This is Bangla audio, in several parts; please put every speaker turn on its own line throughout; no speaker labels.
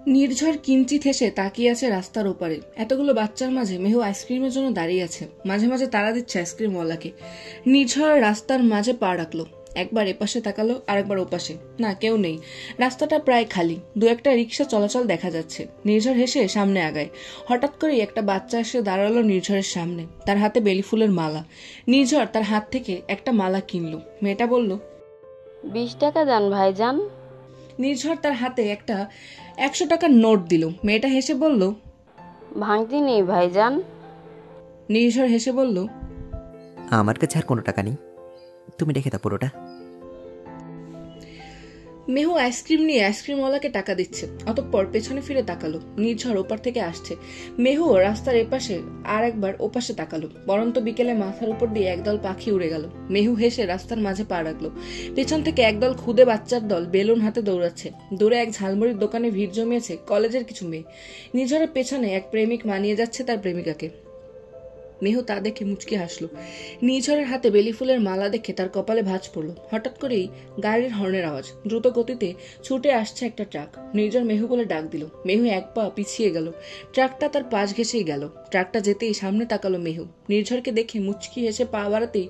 নির্ঝর কিঞ্চিত হেসে তাকিয়ে আছে রাস্তার ওপারে। এতগুলো বাচ্চার মাঝে মেহু আইসক্রিমের জন্য দাঁড়িয়ে আছে, মাঝে মাঝে তাড়া দিচ্ছে আইসক্রিমওয়ালাকে। নির্ঝর রাস্তার মাঝে পা রাখলো, একবার এপাশে তাকালো আর একবার ওপাশে, না কেউ নেই। রাস্তাটা প্রায় খালি, দু একটা রিক্সা চলাচল দেখা যাচ্ছে। নির্ঝর হেসে সামনে আগায়। হঠাৎ করেই একটা বাচ্চা এসে দাঁড়ালো নির্ঝরের সামনে, তার হাতে বেলি ফুলের মালা। নির্ঝর তার হাত থেকে একটা মালা কিনলো। মেয়েটা বলল,
20 টাকা দেন ভাইজান।
নির্ঝর তার হাতে একটা 100 টাকার নোট দিল। মেয়েটা হেসে বলল,
ভাঙতি নেই ভাইজান।
নির্ঝর হেসে বলল,
আমার কাছে আর কোনো টাকা নেই, তুমি রেখে দাও পুরোটা।
মেহু আইসক্রিম নিয়ে আইসক্রিমওয়ালাকে টাকা দিচ্ছে, অতঃপর পেছনে ফিরে তাকালো। নির্ঝর ওপার থেকে আসছে। মেহু রাস্তার এপাশে আর একবার ওপাশে তাকালো। পরন্ত বিকেলে মাথার উপর দিয়ে একদল পাখি উড়ে গেল। মেহু হেসে রাস্তার মাঝে পা রাখলো। পেছন থেকে একদল খুদে বাচ্চার দল বেলুন হাতে দৌড়াচ্ছে। দূরে এক ঝালমুড়ির দোকানে ভিড় জমিয়েছে কলেজের কিছু মেয়ে। নির্ঝরের পেছনে এক প্রেমিক মানিয়ে যাচ্ছে তার প্রেমিকাকে। মেহু তা দেখে মুচকি হাসলো। নির্ঝরের হাতে বেলি ফুলের মালা দেখে তার কপালে ভাঁজ পড়লো। হঠাৎ করেই গাড়ির হর্নের আওয়াজ, দ্রুত গতিতে ছুটে আসছে একটা ট্রাক। নির্ঝর মেহু বলে ডাক দিল। মেহু এক পা পিছিয়ে গেল। ট্রাকটা তার পাশ ঘেঁষেই গেল। ট্রাকটা যেতেই সামনে তাকালো মেহু। নির্ঝরকে দেখে মুচকি হেসে পা বাড়াতেই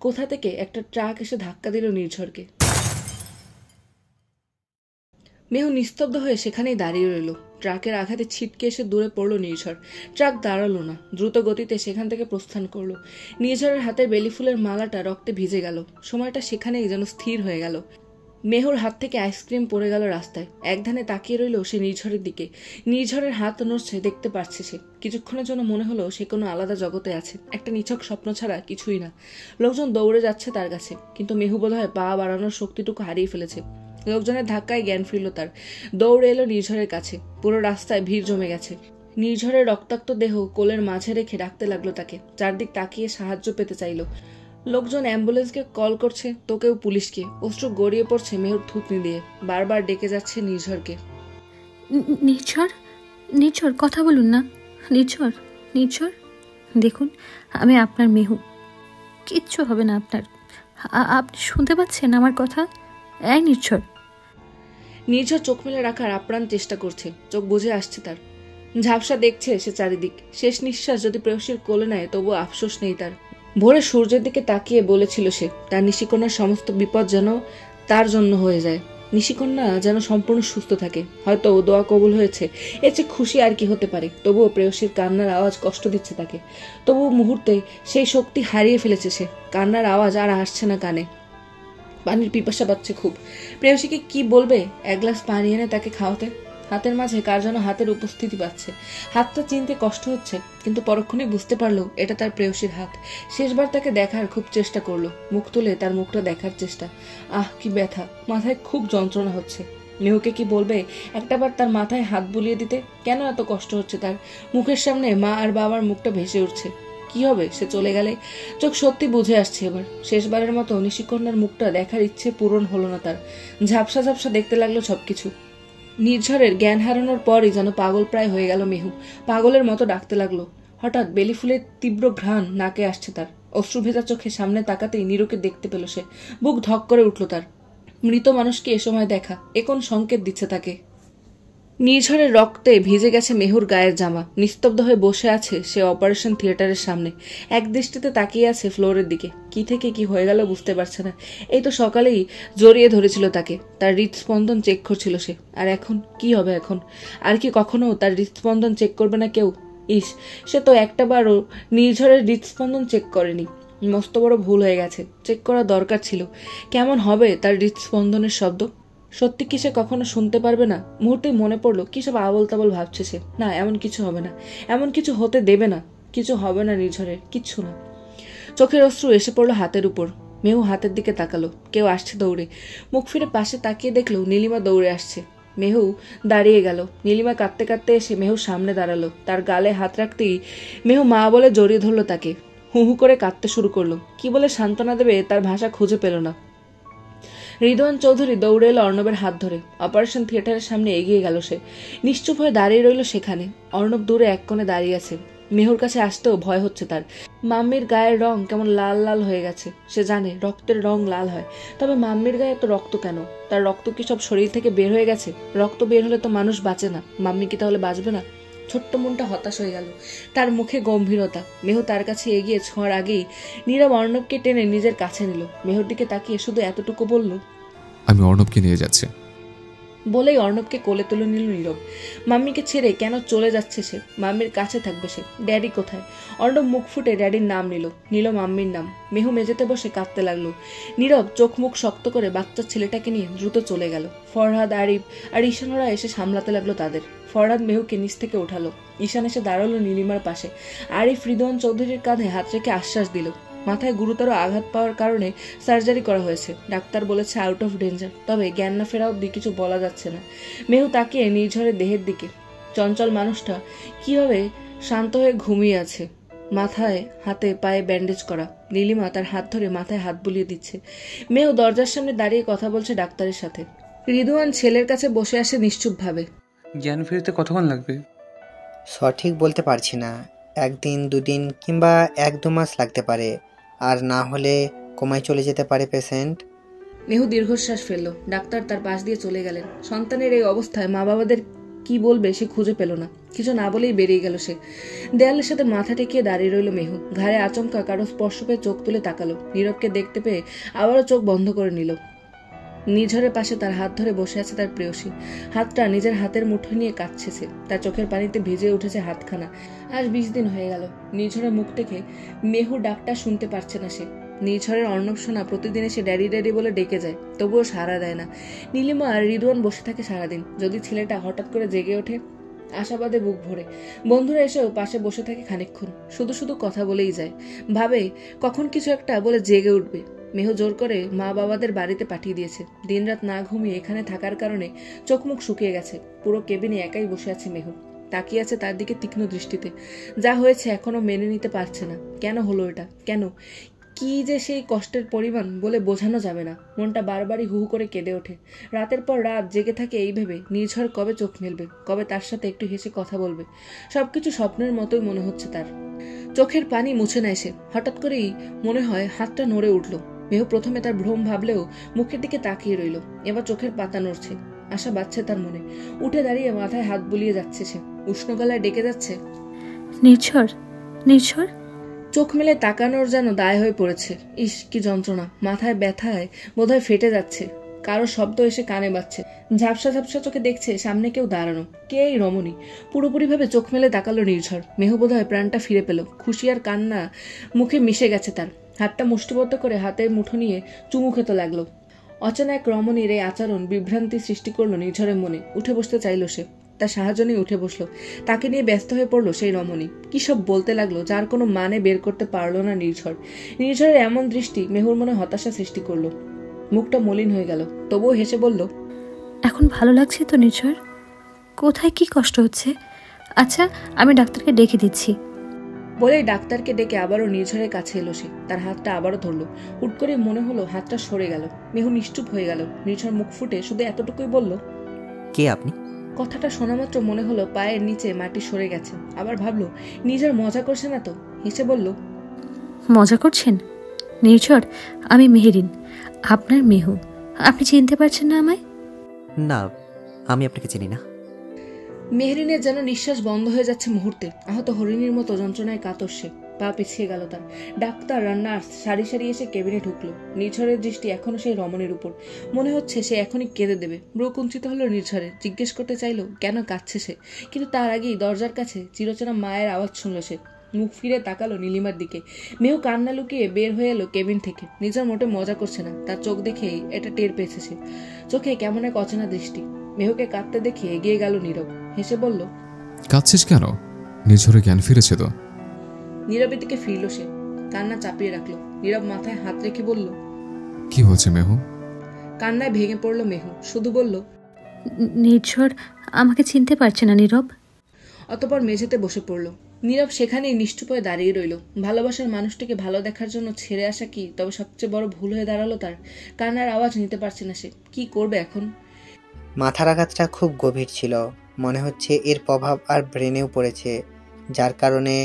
কোথা থেকে একটা ট্রাক এসে ধাক্কা দিল নির্ঝরকে। মেহু নিস্তব্ধ হয়ে সেখানেই দাঁড়িয়ে রইল। ট্রাকের আঘাতে ছিটকে এসে দূরে পড়ল নির্ঝর। ট্রাক দাঁড়ালো না, দ্রুত গতিতে সেখান থেকে প্রস্থান করলো। নির্ঝরের হাতের বেলি ফুলের মালাটা রক্তে ভিজে গেল। সময়টা সেখানেই যেন স্থির হয়ে গেল। মেহুর হাত থেকে আইসক্রিম পড়ে গেল রাস্তায়। একধানে তাকিয়ে রইল সে নির্ঝরের দিকে। নির্ঝরের হাত নড়ছে, দেখতে পারছে সে। কিছুক্ষণের জন্য মনে হলো সে কোনো আলাদা জগতে আছে, একটা নিছক স্বপ্ন ছাড়া কিছুই না। লোকজন দৌড়ে যাচ্ছে তার কাছে, কিন্তু মেহু বোধহয় পা বাড়ানোর শক্তিটুকু হারিয়ে ফেলেছে। লোকজনের ধাক্কায় জ্ঞান ফিরল তার। দৌড়ে এলো নির্ঝরের কাছে। পুরো রাস্তায় ভিড় জমে গেছে। নির্ঝরের রক্তাক্ত দেহ কোলের মাঝে রেখে ডাকতে লাগলো তাকে। চারদিক তাকিয়ে সাহায্য পেতে চাইল। লোকজন অ্যাম্বুলেন্সকে কল করছে, তো কেউ পুলিশকে। অশ্রু গড়িয়ে পড়ছে মেহুর থুতনি দিয়ে। বারবার ডেকে যাচ্ছে নির্ঝরকে।
নির্ঝর, নির্ঝর কথা বলুন না। নির্ঝর, নির্ঝর দেখুন, আমি আপনার মেহু। কিচ্ছু হবে না আপনার। আপনি শুনতে পাচ্ছেন আমার কথা? এই নির্ঝর।
নির্ঝর চোখ মেলে রাখার আপ্রাণ চেষ্টা করছে। চোখ বুঝে আসছে তার। ঝাপসা দেখছে সে চারিদিক। শেষ নিঃশ্বাস যদি প্রেয়সীর কোলে নেয় তবু আফসোস নেই তার। ভোরে সূর্যের দিকে তাকিয়ে বলেছিল সে, তার নিশিকন্যার সমস্ত বিপদ যেন তার জন্য হয়ে যায়। নিশিকন্যা যেন সম্পূর্ণ সুস্থ থাকে। হয়তো দোয়া কবুল হয়েছে, এর চেয়ে খুশি আর কি হতে পারে। তবুও প্রেয়সীর কান্নার আওয়াজ কষ্ট দিচ্ছে তাকে। তবুও মুহূর্তে সেই শক্তি হারিয়ে ফেলেছে সে। কান্নার আওয়াজ আর আসছে না কানে। পানির পিপাসা পাচ্ছে খুব। প্রেয়সীকে কি বলবে? এক গ্লাস পানি এনে তাকে খাওয়াতে। হাতের মাঝে কার যেন হাতের উপস্থিতি পাচ্ছে। হাতটা চিনতে কষ্ট হচ্ছে, কিন্তু পরক্ষণে বুঝতে পারলো এটা তার প্রেয়সীর হাত। শেষবার তাকে দেখার খুব চেষ্টা করলো। মুখ তুলে তার মুখটা দেখার চেষ্টা। আহ, কি ব্যথা! মাথায় খুব যন্ত্রণা হচ্ছে। মেহুকে কি বলবে? একটাবার তার মাথায় হাত বুলিয়ে দিতে। কেন এত কষ্ট হচ্ছে তার? মুখের সামনে মা আর বাবার মুখটা ভেসে উঠছে। কি হবে সে চলে গেলে? চোখ সত্যি বুঝে আসছে এবার। শেষবারের মতো নিশিকন্যার মুখটা দেখার ইচ্ছে পূরণ হলো না তার। ঝাপসা ঝাপসা দেখতে লাগলো সবকিছু। নির্ঝরের জ্ঞান হারানোর পরই যেন পাগল প্রায় হয়ে গেল মেহু। পাগলের মতো ডাকতে লাগলো। হঠাৎ বেলি ফুলের তীব্র ঘ্রাণ নাকে আসছে তার। অশ্রু ভেজা চোখে সামনে তাকাতেই নীরুকে দেখতে পেল সে। বুক ধক করে উঠল তার। মৃত মানুষকে এ সময় দেখা, এ কোন সংকেত দিচ্ছে তাকে? নির্ঝরের রক্তে ভিজে গেছে মেহুর গায়ের জামা। নিস্তব্ধ হয়ে বসে আছে সে অপারেশন থিয়েটারের সামনে। এক দৃষ্টিতে তাকিয়ে আছে ফ্লোরের দিকে। কি থেকে কি হয়ে গেল বুঝতে পারছে না। এই তো সকালেই জড়িয়ে ধরেছিল তাকে, তার হৃদস্পন্দন চেক করছিল সে। আর এখন কি হবে? এখন আর কি কখনো তার হৃদস্পন্দন চেক করবে না কেউ? ইস, সে তো একটাবারও নির্ঝরের হৃদস্পন্দন চেক করেনি। মস্ত বড় ভুল হয়ে গেছে। চেক করা দরকার ছিল। কেমন হবে তার হৃদস্পন্দনের শব্দ? সত্যি কি সে কখনো শুনতে পারবে না? মুহূর্তে মনে পড়লো কি সব আবল তাবল ভাবছে সে। না, এমন কিছু হবে না, এমন কিছু হতে দেবে না। কিছু হবে না নির্ঝরের, কিচ্ছু না। চোখের অশ্রু এসে পড়লো হাতের উপর। মেহু হাতের দিকে তাকালো। কেউ আসছে দৌড়ে। মুখ ফিরে পাশে তাকিয়ে দেখলো নীলিমা দৌড়ে আসছে। মেহু দাঁড়িয়ে গেল। নীলিমা কাঁদতে কাঁদতে এসে মেহুর সামনে দাঁড়ালো। তার গালে হাত রাখতেই মেহু মা বলে জড়িয়ে ধরলো তাকে। হু হু করে কাঁদতে শুরু করলো। কি বলে সান্ত্বনা দেবে তার ভাষা খুঁজে পেল না। রিদওয়ান চৌধুরী দৌড়ে এলো অর্ণবের হাত ধরে। অপারেশন থিয়েটারের সামনে এগিয়ে গেল সে। নিশ্চুপ হয়ে দাঁড়িয়ে রইল সেখানে। অর্ণব দূরে এক কোণে দাঁড়িয়ে আছে। মেহুর কাছে আসতেও ভয় হচ্ছে তার। মাম্মির গায়ের রং কেমন লাল লাল হয়ে গেছে। সে জানে রক্তের রং লাল হয়, তবে মাম্মির গায়ে এত রক্ত কেন? তার রক্ত কি সব শরীর থেকে বের হয়ে গেছে? রক্ত বের হলে তো মানুষ বাঁচে না, মাম্মি কি তাহলে বাঁচবে না? ছোট্ট মনটা হতাশ হয়ে গেল। তার মুখে গম্ভীরতা। মেহু তার কাছে এগিয়ে ছোঁয়ার আগেই নীরব অর্ণবকে টেনে নিজের কাছে নিল। মেহুর দিকে তাকিয়ে শুধু এতটুকু বলল,
আমি অর্ণবকে নিয়ে যাচ্ছি।
বলেই অর্ণবকে কোলে তুলে নিল নীরব। মাম্মিকে ছেড়ে কেন চলে যাচ্ছে সে? মাম্মির কাছে থাকবে সে। ড্যাডি কোথায়? অর্ণব মুখ ফুটে ড্যাডির নাম নিল মাম্মির নাম। মেহু মেঝেতে বসে কাঁদতে লাগলো। নীরব চোখ মুখ শক্ত করে বাচ্চা ছেলেটাকে নিয়ে দ্রুত চলে গেল। ফরহাদ, আরিফ আর ঈশানরা এসে সামলাতে লাগলো তাদের। ফরহাদ মেহুকে নিচ থেকে ওঠালো। ঈশান এসে দাঁড়ালো নীলিমার পাশে। আরিফ রিদওয়ান চৌধুরীর কাঁধে হাত রেখে আশ্বাস দিল। মাথায় গুরুতর আঘাত পাওয়ার কারণে সার্জারি করা হয়েছে, ডাক্তার বলেছে আউট অফ ডেঞ্জার, তবে জ্ঞান না ফেরা অব্দি কিছু বলা যাচ্ছে না। মেহু তাকিয়ে নির্ঝরের দেহের দিকে। চঞ্চল মানুষটা কিভাবে শান্ত হয়ে ঘুমিয়ে আছে, মাথায় হাতে পায়ে ব্যান্ডেজ করা। নীলিমা তার হাত ধরে মাথায় হাত বুলিয়ে দিচ্ছে। মেহু দরজার সামনে দাঁড়িয়ে কথা বলছে ডাক্তারের সাথে। রিদওয়ান ছেলের কাছে বসে আসে নিশ্চুপভাবে।
জ্ঞান ফিরতে কতক্ষণ লাগবে?
সঠিক বলতে পারছি না, 1 দিন 2 দিন কিংবা 1-2 মাস লাগতে পারে, আর না হলে কোমায় চলে যেতে পারে পেশেন্ট।
মেহু দীর্ঘশ্বাস ফেলল। ডাক্তার তার পাশ দিয়ে চলে গেলেন। সন্তানের এই অবস্থায় মা বাবাদের কি বলবে সে খুঁজে পেল না। কিছু না বলেই বেরিয়ে গেল সে। দেয়ালের সাথে মাথা টেকিয়ে দাঁড়িয়ে রইল মেহু। ঘাড়ে আচমকা কারো স্পর্শ পেয়ে চোখ তুলে তাকালো। নীরবকে দেখতে পেয়ে আবারও চোখ বন্ধ করে নিল। নিঝরের পাশে তার হাত ধরে বসে আছে তার প্রেয়সী। হাতটা নিজের হাতের মুঠো নিয়ে কাঁদছে সে। তার চোখের পানিতে ভিজে উঠেছে হাতখানা। আজ 20 দিন হয়ে গেল। নিঝরের মুখ থেকে মেহু ডাকটা শুনতে পারছে না সে। নিঝরের অর্ণব সোনা প্রতিদিন এসে ড্যাডি ড্যাডি বলে ডেকে যায়, তবুও সাড়া দেয় না। নীলিমা আর রিদওয়ান বসে থাকে সারাদিন। যদি ছেলেটা হঠাৎ করে জেগে ওঠে, আশাবাদে বুক ভরে। বন্ধুরা এসেও পাশে বসে থাকে খানিকক্ষণ, শুধু শুধু কথা বলেই যায়। ভাবে কখন কিছু একটা বলে জেগে উঠবে। মেহু জোর করে মা বাবাদের বাড়িতে পাঠিয়ে দিয়েছে। দিনরাত না ঘুমিয়ে এখানে থাকার কারণে চোখ মুখ শুকিয়ে গেছে। পুরো কেবিনে একাই বসে আছে মেহু। তাকিয়ে আছে তার দিকে তীক্ষ্ণ দৃষ্টিতে। যা হয়েছে এখনো মেনে নিতে পারছে না। কেন হলো এটা? কেন? কি যে সেই কষ্টের পরিমাণ বলে বোঝানো যাবে না। মনটা বারবারই হু হু করে কেঁদে ওঠে। রাতের পর রাত জেগে থাকে এই ভেবে নির্ঝর কবে চোখ মেলবে, কবে তার সাথে একটু হেসে কথা বলবে। সবকিছু স্বপ্নের মতোই মনে হচ্ছে তার। চোখের পানি মুছে নেয় সে। হঠাৎ করেই মনে হয় হাতটা নড়ে উঠল। মেহু প্রথমে তার ভ্রম ভাবলেও মুখের দিকে তাকিয়ে রইল। এবার চোখের পাতা নড়ছে। আশা বাজছে তার মনে। উঠে দাঁড়িয়ে মাথায় হাত বুলিয়ে যাচ্ছে সে। উষ্ণ গলায় ডেকে যাচ্ছে,
নির্ঝর, নির্ঝর।
চোখ মেলে তাকানোর যেন দায় হয়ে পড়েছে। ইস কি যন্ত্রণা! মাথায় ব্যথায় বোধহয় ফেটে যাচ্ছে। কারো শব্দ এসে কানে বাজছে। ঝাপসা ঝাপসা চোখে দেখছে সামনে কেউ দাঁড়ানো। কে এই রমণী? পুরোপুরিভাবে চোখ মেলে তাকালো নির্ঝর। মেহু বোধহয় প্রাণটা ফিরে পেল। খুশি আর কান্না মুখে মিশে গেছে তার। হাতটা মুষ্টিবদ্ধ করে হাতের মুঠো নিয়ে চুমু খেতে লাগলো। অচেনা এক রমণীর এই আচরণ বিভ্রান্তি সৃষ্টি করলো নির্ঝরের মনে। উঠে বসতে চাইল সে। তার সাহায্য নিয়ে উঠে বসলো। তাকে নিয়ে ব্যস্ত হয়ে পড়লো সেই রমণী। কি সব বলতে লাগলো যার কোনো মানে বের করতে পারলো না নির্ঝর। নির্ঝরের এমন দৃষ্টি মেহুর মনে হতাশা সৃষ্টি করলো। মুখটা মলিন হয়ে গেল, তবুও হেসে বলল,
এখন ভালো লাগছে তো নির্ঝর? কোথায় কি কষ্ট হচ্ছে? আচ্ছা, আমি ডাক্তারকে ডেকে দিচ্ছি।
বলেই ডাক্তারকে ডেকে আবারও নির্ঝরের কাছে এলো সে। তার হাতটা আবারও ধরলো। হুট করে মনে হলো হাতটা সরে গেল। মেহু নিশ্চুপ হয়ে গেল। নির্ঝর মুখ ফুটে শুধু এতটুকুই বলল,
কে আপনি?
কথাটা শোনা মাত্র মনে হলো পায়ের নিচে মাটি সরে গেছে। আবার ভাবলো নিজের মজা করছে না তো। হেসে বলল,
মজা করছেন? নির্ঝর, আমি মেহেরিন, আপনার মেহু। আপনি চিনতে পারছেন না আমায়?
না, আমি আপনাকে চিনি না।
মেহরিনের যেন নিঃশ্বাস বন্ধ হয়ে যাচ্ছে মুহূর্তে। আহত হরিণীর মতো যন্ত্রণায় কাতর সে। পা পিছিয়ে গেল তার। ডাক্তার আর নার্স সারি সারি এসে কেবিনে ঢুকলো। নির্ঝরের দৃষ্টি এখনো সেই রমণীর উপর। মনে হচ্ছে সে এখনই কেঁদে দেবে। ব্রু কুঞ্চিত হলো নির্ঝরের। জিজ্ঞেস করতে চাইলো কেন কাঁদছে সে, কিন্তু তার আগেই দরজার কাছে চিরচেনা মায়ের আওয়াজ শুনল সে। মুখ ফিরে তাকালো নীলিমার দিকে। মেহু কান্না লুকিয়ে বের হয়ে এলো কেবিন থেকে। নিজের মোটে মজা করছে না। তার চোখ দেখেই এটা টের পেয়েছে সে। চোখে কেমন এক অচেনা দৃষ্টি। মেহুকে কাঁদতে দেখে এগিয়ে গেল নীরব। হেসে বলল,
কাঁদছিস কেন? নিঝরে জ্ঞান ফিরেছে তো?
নীরবের দিকে ফিরল সে। কান্না চাপিয়ে রাখলো। নীরব মাথায় হাত রেখে বলল,
কি হয়েছে মেহু?
কান্নায় ভেঙে পড়ল মেহু। শুধু বলল,
নির্ঝর আমাকে চিনতে পারছে না নীরব।
অতঃপর মেঝেতে বসে পড়ল। নীরব সেখানেই নিশ্চুপ হয়ে দাঁড়িয়ে রইল। ভালোবাসার মানুষটিকে ভালো দেখার জন্য ছেড়ে আসা কি তবে সবচেয়ে বড় ভুল হয়ে দাঁড়ালো তার? কান্নার আওয়াজ নিতে পারছে না সে। কি করবে এখন?
মাথার আঘাতটা খুব গভীর ছিল। মনে হচ্ছে এর প্রভাব আর ব্রেনেও পড়েছে। যার কারণে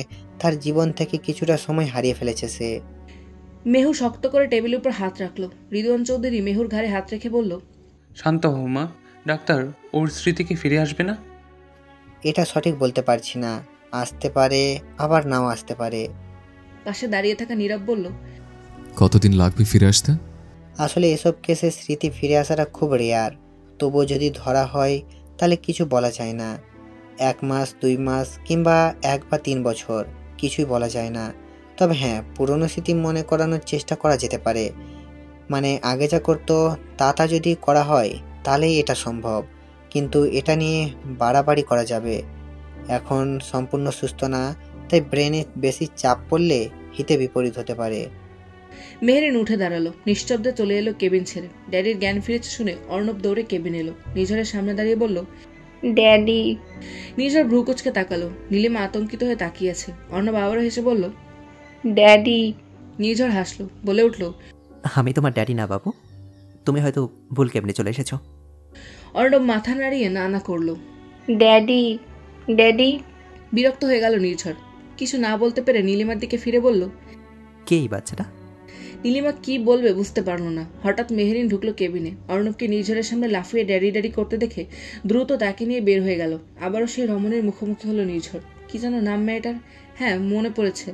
তার জীবন থেকে কিছুটা সময় হারিয়ে ফেলেছে সে।
মেহু শক্ত করে টেবিলের উপর হাত রাখলো। রিদওয়ান চৌধুরী মেহুর ঘাড়ে হাত রেখে বলল,
শান্ত হও মা। ডাক্তার, ওর স্মৃতি কি ফিরে আসবে না?
এটা সঠিক বলতে পারছি না, আসতে পারে আবার নাও আসতে পারে।
পাশে দাঁড়িয়ে থাকা নীরব বলল,
কতদিন লাগবে ফিরে আসতে?
আসলে এসব কেসে স্মৃতি ফিরে আসাটা খুব রেয়ার, তবুও যদি ধরা হয় তাহলে কিছু বলা যায় না। 1 মাস, 2 মাস কিংবা 1 বা 3 বছর, কিছুই বলা যায় না। তবে হ্যাঁ, পুরনো স্মৃতি মনে করানোর চেষ্টা করা যেতে পারে। মানে আগে যা করতো তা যদি করা হয় তাহলেই এটা সম্ভব, কিন্তু এটা নিয়ে বাড়াবাড়ি করা যাবে। এখন সম্পূর্ণ সুস্থ না, তাই ব্রেনে বেশি চাপ পড়লে হিতে বিপরীত হতে পারে।
মেহেরিন উঠে দাঁড়ালো, নিঃশব্দে চলে এলো কেবিন ছেড়ে। ড্যাডির জ্ঞান ফিরেছে শুনে অর্ণব দৌড়ে কেবিন এলো। নিঝরের সামনে দাঁড়িয়ে বলল,
ড্যাডি।
নিঝর ভ্রু কুচকে তাকালো। নীলিমা আতঙ্কিত হয়ে তাকিয়ে আছে। অর্ণব আবারও হেসে বলল,
ড্যাডি।
নিঝর হাসলো, বলে উঠল,
আমি তোমার ড্যাডি না বাবু, তুমি হয়তো ভুল কেমনে চলে এসেছো।
অর্ণব মাথা নাড়িয়ে না না করলো।
ড্যাডি। ড্যাডি।
বিরক্ত হয়ে গেল নির্ঝর। কিছু না বলতে পেরে নীলিমার দিকে ফিরে বলল,
কে এই বাচ্চাটা?
নীলিমা কি বলবে বুঝতে পারল না। হঠাৎ মেহেরিন ঢুকলো কেবিনে। অর্ণবকে নির্ঝরের সামনে লাফিয়ে ড্যাডি ড্যাডি করতে দেখে দ্রুত তাকে নিয়ে বের হয়ে গেল। আবারও সেই রমণীর মুখোমুখি হলো নির্ঝর। কি যেন নাম মেয়েটার? হ্যাঁ, মনে পড়েছে,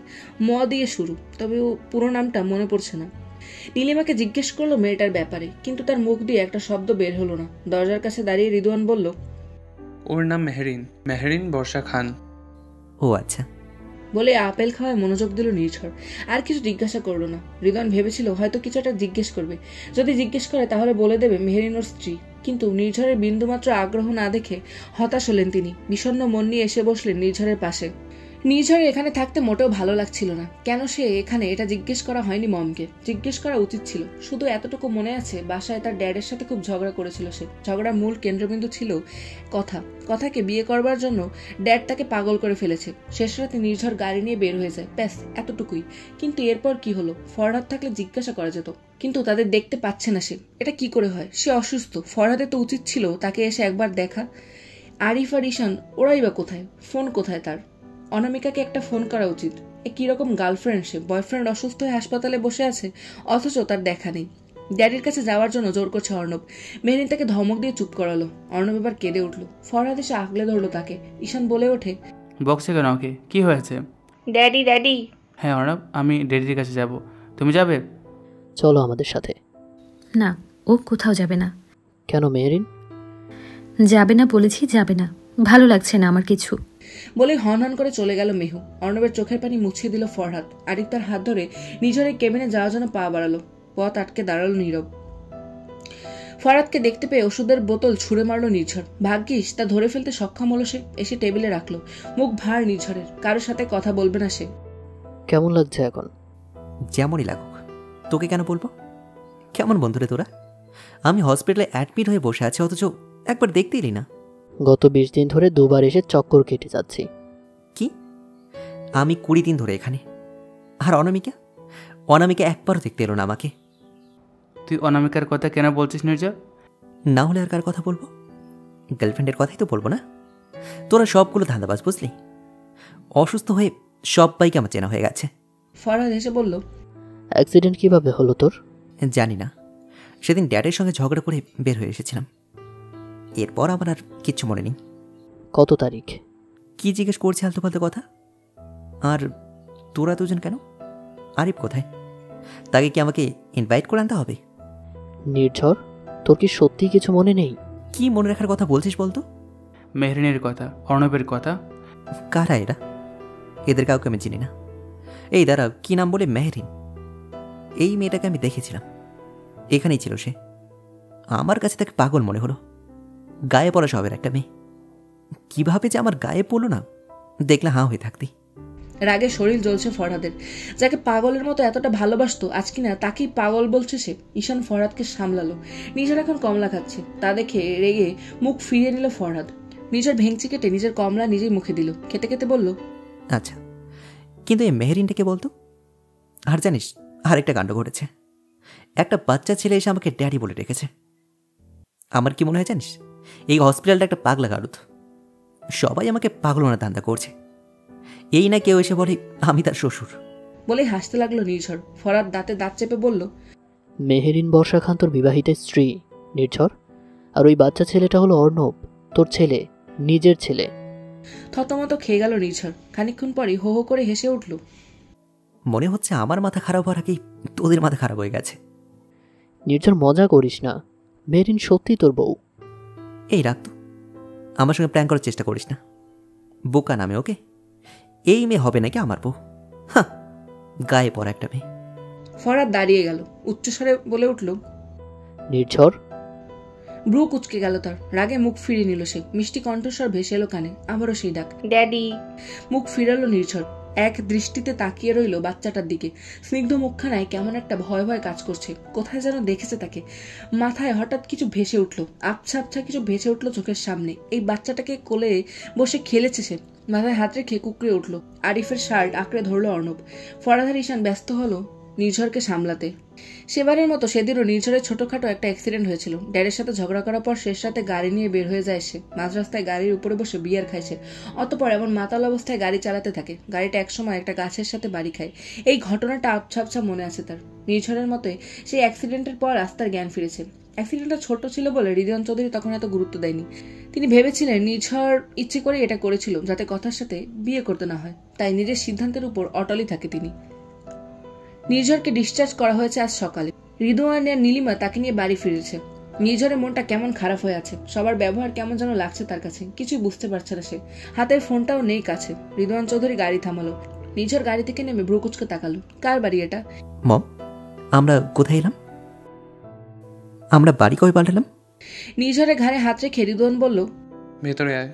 ম দিয়ে শুরু, তবে ও পুরো নামটা মনে পড়ছে না। নীলিমাকে জিজ্ঞেস করলো মেয়েটার ব্যাপারে, কিন্তু তার মুখ দিয়ে একটা শব্দ বের হলো না। দরজার কাছে দাঁড়িয়ে রিদওয়ান বলল,
ওর নাম মেহেরিন, মেহেরিন বর্ষা খান।
ও আচ্ছা।
বলে আপেল খাওয়ায় মনোযোগ দিল নির্ঝর। আর কিছু জিজ্ঞাসা করলো না। রিদওয়ান ভেবেছিল হয়তো কিছু একটা জিজ্ঞেস করবে। যদি জিজ্ঞেস করে তাহলে বলে দেবে মেহেরিন ওর স্ত্রী। কিন্তু নির্ঝরের বিন্দুমাত্র আগ্রহ না দেখে হতাশ হলেন তিনি। বিষণ্ণ মন নিয়ে এসে বসলেন নির্ঝরের পাশে। নির্ঝরের এখানে থাকতে মোটেও ভালো লাগছিল না। কেন সে এখানে, এটা জিজ্ঞেস করা হয়নি মমকে। জিজ্ঞেস করা উচিত ছিল। শুধু এতটুকু মনে আছে, বাসায় তার ড্যাডের সাথে খুব ঝগড়া করেছিল সে। ঝগড়ার মূল কেন্দ্রবিন্দু ছিল কথাকে বিয়ে করবার জন্য ড্যাড তাকে পাগল করে ফেলেছে। শেষ রাতে নির্ঝর গাড়ি নিয়ে বের হয়ে যায়, ব্যাস এতটুকুই। কিন্তু এরপর কি হলো? ফরহাদ থাকলে জিজ্ঞাসা করা যেত, কিন্তু তাদের দেখতে পাচ্ছে না সে। এটা কি করে হয়? সে অসুস্থ। ফরহাদের তো উচিত ছিল তাকে এসে একবার দেখা। আরিফ আর ঈশান ওরাই বা কোথায়? ফোন কোথায় তার? অনামিকাকে একটা ফোন করা উচিত। এ কিরকম গার্লফ্রেন্ড সে? বয়ফ্রেন্ড অসুস্থ হয়ে হাসপাতালে বসে আছে, অথচ তার দেখা নেই। ড্যাডির কাছে যাওয়ার জন্য জোর করছে অর্ণব। মেহরিন তাকে ধমক দিয়ে চুপ করালো। অর্ণব এবার কেঁদে উঠল। ফরহাদ এসে আগলে ধরলো তাকে। ঈশান বলে ওঠে,
বক্সে কেন? ওকে, কি হয়েছে?
ড্যাডি। ড্যাডি।
হ্যাঁ অর্ণব, আমি ড্যাডির কাছে যাব, তুমি যাবে?
চলো আমাদের সাথে।
না, ও কোথাও যাবে না।
কেন মেহেরিন?
যাবে না বলেছি, যাবে না। ভালো লাগছে না আমার কিছু।
বলে হন হন করে চলে গেল মেহু। অর্ণবের চোখের পানি মুছিয়ে দিল ফরহাদ। আরিফ তার হাত ধরে নিজের কেবিনে যাওয়ার জন্য পা বাড়ালো। পথ আটকে দাঁড়ালো নীরব। ফরহাদকে দেখতে পেয়ে ওষুধের বোতল ছুঁড়ে মারলো নির্ঝর। ভাগ্যিস তা ধরে ফেলতে সক্ষম হলো সে। এসে টেবিলে রাখলো। মুখ ভার নির্ঝরের। কারোর সাথে কথা বলবে না সে।
কেমন লাগছে এখন?
যেমনই লাগুক, তোকে কেন বলবো? কেমন বন্ধুরে তোরা? আমি হসপিটালে অ্যাডমিট হয়ে বসে আছি, অথচ একবার দেখতেই এলি না।
গত 20 দিন ধরে 2 বার এসে চক্কর কেটে যাচ্ছি।
কি? আমি 20 দিন ধরে এখানে। আর অনামিকা একবারও দেখতে এলো না আমাকে।
তুই অনামিকার কথা কেন বলছিস নির্ঝর?
না হলে আর কার কথা বলবো? গার্লফ্রেন্ডের কথাই তো বলবো না। তোরা সবগুলো ধান্দাবাজ, বুঝলি? অসুস্থ হয়ে সবাইকে আমার চেনা হয়ে গেছে।
ফরহাদ এসে বলল,
অ্যাক্সিডেন্ট কিভাবে হলো তোর?
জানি না, সেদিন ড্যাডের সঙ্গে ঝগড়া করে বের হয়ে এসেছিলাম। এরপর আমার আর কিচ্ছু মনে নেই।
কত তারিখ?
কি জিজ্ঞেস করছে আলতু ফালতু কথা? আর তোরা দুজন কেন? আরিফ কোথায়? তাকে কি আমাকে ইনভাইট করে আনতে হবে?
নির্ঝর, তোর কি সত্যি কিছু মনে নেই?
কি মনে রাখার কথা বলছিস বলতো?
মেহরিনের কথা, অর্ণবের কথা।
কারা এরা? এদের কাউকে আমি চিনি না। এই দাঁড়া, কি নাম বলে? মেহরিন। এই মেয়েটাকে আমি দেখেছিলাম, এখানেই ছিল সে। আমার কাছে তাকে পাগল মনে হলো। গায়ে পড়া সবের একটা মেয়ে। কিভাবে যে আমার গায়ে পড়লো না, দেখলে হাঁ হয়ে থাকতি।
রাগে শরীর জ্বলছে ফরহাদের। যাকে পাগলের মতো এতটা ভালোবাসতো, আজ কিনা তাকেই পাগল বলছে সে। ঈশান ফরহাদকে সামলালো। নিজের এখন কমলা খাচ্ছে, তা দেখে রেগে মুখ ফিরিয়ে নিল ফরহাদ। নিজের ভেঙচি কেটে নিজের কমলা নিজেই মুখে দিল। খেতে খেতে বলল,
আচ্ছা, কিন্তু এই মেহরিনটাকে বলতো? আর জানিস, আরেকটা কাণ্ড ঘটেছে। একটা বাচ্চা ছেলে এসে আমাকে ড্যাডি বলে রেখেছে। আমার কি মনে হয় জানিস, এই হসপিটালটা একটা পাগলা গারুদ। সবাই আমাকে পাগলানোর ধান্দা করছে। এই না কেউ এসে বলে আমি তার শ্বশুর।
বলে হাসতে লাগলো নির্ঝর। ফরাদ দাঁতে দাঁত চেপে বলল,
মেহেরিন বর্ষা খান তোর বিবাহিত স্ত্রী নির্ঝর, আর ওই বাচ্চা ছেলেটা হলো অর্ণব, তোর ছেলে, নিজের ছেলে।
থতমত খেয়ে গেল নির্ঝর। খানিকক্ষণ পরই হো হো করে হেসে উঠল।
মনে হচ্ছে আমার মাথা খারাপ হওয়ার আগেই তোদের মাথা খারাপ হয়ে গেছে।
নির্ঝর মজা করিস না, মেহেরিন সত্যি তোর বউ।
এই রাখ তো, আমার সঙ্গে প্ল্যান করার চেষ্টা করিস না। বোকা নামে ওকে। এই মেয়ে হবে নাকি আমার বউ? হ্যাঁ, গায়ে পড়া একটা মেয়ে।
ফরাদ দাঁড়িয়ে গেল, উচ্চস্বরে বলে উঠল,
নির্ঝর।
ব্রু কুচকে গেল তার। রাগে মুখ ফিরিয়ে নিল সে। মিষ্টি কণ্ঠস্বর ভেসে এলো কানে, আবারও সেই ডাক,
ড্যাডি।
মুখ ফিরালো নির্ঝর। এক দৃষ্টিতে তাকিয়ে রইল বাচ্চাটার দিকে। স্নিগ্ধ মুখখানায় কেমন একটা ভয় ভয় কাজ করছে। কোথায় যেন দেখেছে তাকে। মাথায় হঠাৎ কিছু ভেসে উঠল, আবছা আবছা কিছু ভেসে উঠল চোখের সামনে। এই বাচ্চাটাকে কোলে বসে খেলেছে সে। মাথায় হাত রেখে কুকড়ে উঠল। আরিফের শার্ট আঁকড়ে ধরল অর্ণব। ফরাদ আর ঈশান ব্যস্ত হলো নির্ঝরকে সামলাতে। সেবারের মতো সেদিনও নির্ঝরের ছোটখাটো একটা অ্যাক্সিডেন্ট হয়েছিল। ড্যাডের সাথে ঝগড়া করার পর শেষ রাতে গাড়ি নিয়ে বের হয়ে যায় সে। মাঝ রাস্তায় গাড়ির উপরে বসে বিয়ার খাইছে। অতপর এমন মাতাল অবস্থায় গাড়ি চালাতে থাকে। গাড়িটা একসময় একটা গাছের সাথে বাড়ি খায়। এই ঘটনাটা আবছা আবছা মনে আছে তার। নির্ঝরের মতোই সেই অ্যাক্সিডেন্টের পর রাস্তার জ্ঞান ফিরেছে। অ্যাক্সিডেন্টটা ছোট ছিল বলে হৃদয়ন চৌধুরী তখন এত গুরুত্ব দেয়নি। তিনি ভেবেছিলেন নির্ঝর ইচ্ছে করে এটা করেছিল যাতে কথার সাথে বিয়ে করতে না হয়। তাই নিজের সিদ্ধান্তের উপর অটলই থাকে তিনি। নির্ঝরকে ডিসচার্জ করা হয়েছে আজ সকালে। রিদওয়ান আর নীলিমা তাকে নিয়ে বাড়ি ফিরেছে। নির্ঝরের মনটা কেমন খারাপ হয়ে আছে। সবার ব্যবহার কেমন যেন লাগছে তার কাছে। কিছুই বুঝতে পারছে না সে। হাতের ফোনটাও নেই কাছে। রিদওয়ান চৌধুরী গাড়ি থামালো। নির্ঝর গাড়ি থেকে নেমে ভ্রুকুচকে তাকালো। কার বাড়ি এটা?
মম, আমরা কোথায় এলাম? আমরা বাড়ি কবে পাল্টালাম?
নির্ঝরের ঘাড়ে হাত রেখে রিদওয়ান বলল,
ভেতরে আয়।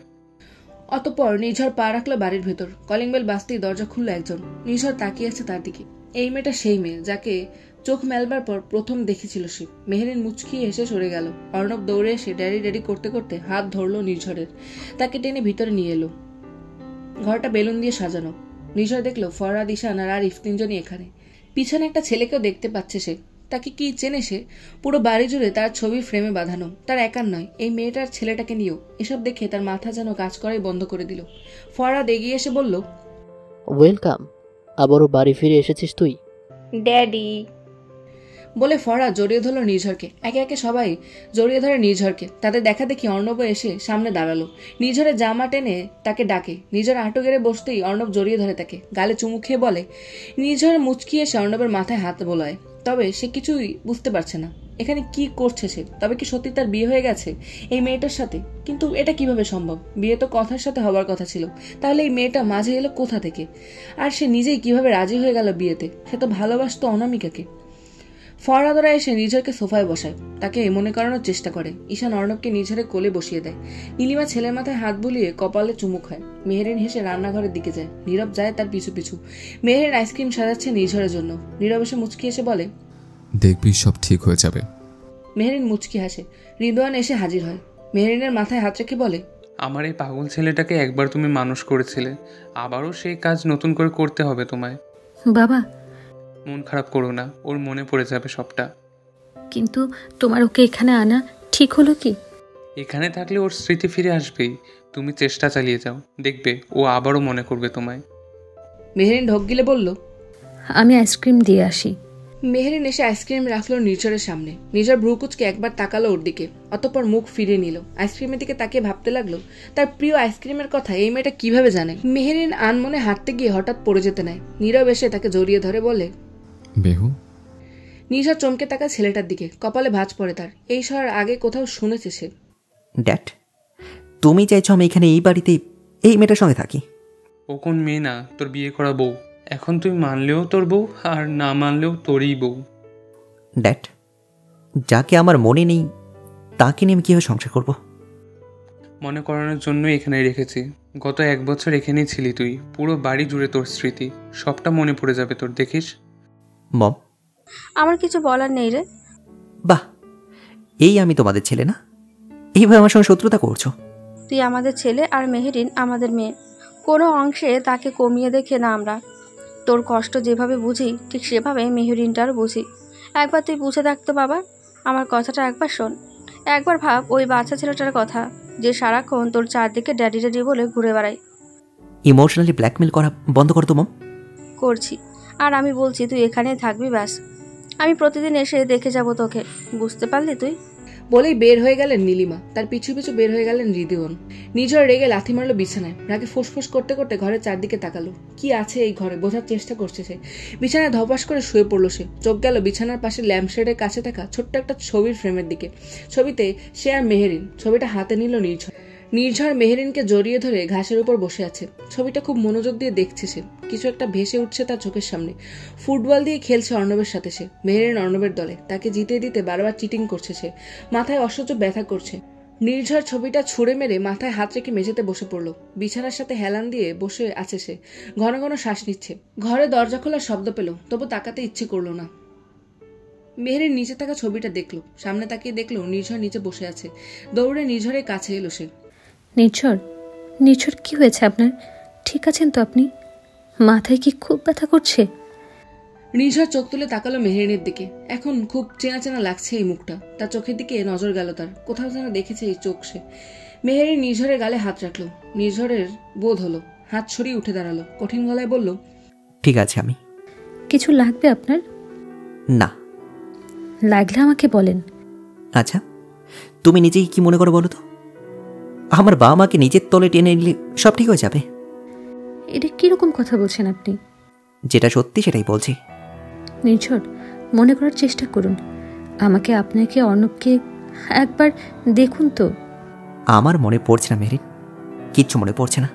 অতঃপর নির্ঝর পা রাখলো বাড়ির ভেতর। কলিং বেল বাজতেই দরজা খুললো একজন। নির্ঝর তাকিয়ে আছে তার দিকে। এই মেয়েটা সেই মেয়ে যাকে চোখ মেলবার পর প্রথম দেখেছিল সে। মেহেরিন মুচকিয়ে এসে সরে গেল। অর্ণব দৌড়ে এসে ড্যাডি ড্যাডি করতে করতে হাত ধরলো নির্ঝরের। তাকে টেনে ভিতরে নিয়ে এলো। ঘরটা বেলুন দিয়ে সাজানো। নির্ঝর দেখলো ফরহাদ, ঈশান আর আরিফ তিনজনই এখানে। পিছনে একটা ছেলেকেও দেখতে পাচ্ছে সে। তাকে কি চেনে সে? পুরো বাড়ি জুড়ে তার ছবি ফ্রেমে বাঁধানো। তার একার নয়, এই মেয়েটার ছেলেটাকে নিয়েও। এসব দেখে তার মাথা যেন কাজ করাই বন্ধ করে দিল। ফরহাদ এগিয়ে এসে বলল,
ওয়েলকাম, আবারও বাড়ি ফিরে এসেছিস তুই?
ড্যাডি।
বলে ফরহাদ জড়িয়ে ধরল নির্ঝরকে। একে একে সবাই জড়িয়ে ধরে নির্ঝরকে। তাদের দেখা দেখি অর্ণব এসে সামনে দাঁড়ালো। নির্ঝরের জামা টেনে তাকে ডাকে। নির্ঝর হাঁটু গেড়ে বসতেই অর্ণব জড়িয়ে ধরে তাকে। গালে চুমু খেয়ে বলে। নির্ঝর মুচকি এসে অর্ণবের মাথায় হাত বোলায়। তবে সে কিছুই বুঝতে পারছে না এখানে কি করছে সে। তবে কি সত্যি তার বিয়ে হয়ে গেছে এই মেয়েটার সাথে? কিন্তু এটা কিভাবে সম্ভব? বিয়ে তো কথার সাথে হবার কথা ছিল। তাহলে এই মেয়েটা মাঝে এলো কোথা থেকে? আর সে নিজেই কিভাবে রাজি হয়ে গেল বিয়েতে? সে তো ভালোবাসতো অনামিকাকে। ফরহাদরা এসে নির্ঝরকে সোফায় বসায়। তাকে মনে করানোর চেষ্টা করে। ঈশান অর্ণবকে নির্ঝরের কোলে বসিয়ে দেয়। নীলিমা ছেলের মাথায় হাত বুলিয়ে কপালে চুমু খায়। মেহেরিন হেসে রান্নাঘরের দিকে যায়। নীরব যায় তার পিছু পিছু। মেহেরিন আইসক্রিম সাজাচ্ছে নির্ঝরের জন্য। নীরব এসে মুচকি এসে বলে,
দেখবি সব ঠিক হয়ে যাবে।
মেহেরিন মুচকি হাসে। রিদওয়ান এসে হাজির হয়। মেহেরিনের মাথায় হাত রেখে বলে,
আমার এই পাগল ছেলেটাকে একবার তুমি মানুষ করেছিলে, আবারও সেই কাজ নতুন করে করতে হবে তোমায়।
বাবা,
মন খারাপ করো না, ওর মনে পড়ে যাবে সবটা।
কিন্তু তোমার ওকে এখানে আনা ঠিক হলো কি?
এখানে থাকলে ওর স্মৃতি ফিরে আসবেই। তুমি চেষ্টা চালিয়ে যাও, দেখবে ও আবারও মনে করবে তোমায়।
মেহেরিন ঢোক গিলে বলল,
আমি আইসক্রিম দিয়ে আসি।
মেহেরিন এসে আইসক্রিম রাখলো নির্ঝরের সামনে। নির্ঝর ভ্রুকুচকে একবার তাকালো ওর দিকে, অতঃপর মুখ ফিরিয়ে নিল। আইসক্রিমের দিকে তাকিয়ে ভাবতে লাগলো তার প্রিয় আইসক্রিমের কথা এই মেয়েটা কিভাবে জানে। মেহেরিন আনমনে হাঁটতে গিয়ে হঠাৎ পড়ে যেতে নেয়। নীরব এসে তাকে জড়িয়ে ধরে বলে,
বেহু।
নির্ঝর চমকে তাকায় ছেলেটার দিকে। কপালে ভাঁজ পড়ে তার। এই স্বর আগে কোথাও শুনেছে সে।
ড্যাড, তুমি চাইছো আমি এখানে এই বাড়িতে এই মেয়েটার সঙ্গে থাকি?
ও কোন মেয়ে না, তোর বিয়ে করা বউ। এখন তুই মানলেও তোর বউ, আর না মানলেও তোরই বউ।
ড্যাড, যাকে আমার মনে নেই তাকে নিয়ে আমি কীভাবে সংসার করব?
মনে করানোর জন্য এখানে রেখেছি। গত 1 বছর এখানেই ছিলি তুই। পুরো বাড়ি জুড়ে তোর স্মৃতি, সবটা মনে পড়ে যাবে তোর, দেখিস।
মম,
আমার কিছু বলার নেই রে।
বাহ, এই আমি তোমাদের ছেলে না? এইভাবে আমার সঙ্গে শত্রুতা করছো?
তুই আমাদের ছেলে আর মেহেরিন আমাদের মেয়ে। কোনো অংশে তাকে কমিয়ে দেখে না আমরা। তোর কষ্ট যেভাবে বুঝি ঠিক সেভাবে মেহেরিনটার বুঝি। একবার তুই বুঝে থাকতো বাবা, আমার কথাটা একবার শোন। একবার ভাব ওই বাচ্চা ছেলেটার কথা যে সারাক্ষণ তোর চারদিকে ড্যাডি ড্যাডি বলে ঘুরে বেড়ায়।
ইমোশনালি ব্ল্যাকমেল করা বন্ধ কর তো মম।
করছি, আর আমি বলছি তুই এখানেই থাকবি ব্যাস। আমি প্রতিদিন এসে দেখে যাব তোকে, বুঝতে পারলি তুই?
বলেই বের হয়ে গেলেন নীলিমা, তার পিছু পিছু বের হয়ে গেলেন রিদিওয়ান। নিঝর রেগে লাথি মারলো বিছানায়, রাগে ফুসফুস করতে করতে ঘরের চারদিকে তাকালো। কি আছে এই ঘরে বোঝার চেষ্টা করছে সে। বিছানায় ধপাস করে শুয়ে পড়লো সে। চোখ গেল বিছানার পাশে ল্যাম্পশেডের কাছে থাকা ছোট্ট একটা ছবির ফ্রেমের দিকে। ছবিতে সে আর মেহেরিন। ছবিটা হাতে নিল নির্ঝর। নির্ঝর মেহেরিনকে জড়িয়ে ধরে ঘাসের উপর বসে আছে। ছবিটা খুব মনোযোগ দিয়ে দেখছে সে। কিছু একটা ভেসে উঠছে তার চোখের সামনে। ফুটবল দিয়ে খেলছে অর্ণবের সাথে সে। মেহেরিন অর্ণবের দলে, তাকে জিতে দিতে বারবার চিটিং করছে সে। মাথায় অসহ্য ব্যথা করছে। নির্ঝর ছবিটা ছুঁড়ে মেরে মাথায় হাত রেখে মেঝেতে বসে পড়ল। বিছানার সাথে হেলান দিয়ে বসে আছে সে। ঘন ঘন শ্বাস নিচ্ছে। ঘরে দরজা খোলার শব্দ পেল, তবু তাকাতে ইচ্ছে করলো না। মেহেরিন নিচে থাকা ছবিটা দেখলো। সামনে তাকিয়ে দেখলো নির্ঝর নিচে বসে আছে। দৌড়ে নির্ঝরের কাছে এলো সে।
নির্ঝর, নির্ঝর কি হয়েছে আপনার? ঠিক আছেন তো আপনি? মাথায় কি খুব ব্যথা করছে?
নির্ঝর চোখ তুলে তাকালো মেহেরিনের দিকে। এখন খুব চেনা চেনা লাগছে এই মুখটা। তার চোখের দিকে নজর গেল তার। কোথাও যেন দেখেছে এই চোখ সে। মেহেরিন নির্ঝরের গালে হাত রাখলো। নির্ঝরের বোধ হলো, হাত ছড়িয়ে উঠে দাঁড়ালো। কঠিন গলায় বলল,
ঠিক আছে আমি।
কিছু লাগবে আপনার?
না।
লাগলে আমাকে বলেন।
আচ্ছা, তুমি নিজেই কি মনে করো বলো তো? আমার বাবা মাকে নিজের তলে টেনে নিলে সব ঠিক হয়ে যাবে?
এটা কিরকম কথা বলছেন আপনি?
যেটা সত্যি সেটাই বলছি।
নির্ঝর, মনে করার চেষ্টা করুন। আমাকে, আপনাকে, অর্ণবকে একবার দেখুন তো।
আমার মনে পড়ছে না মেহেরিন, কিচ্ছু মনে পড়ছে না।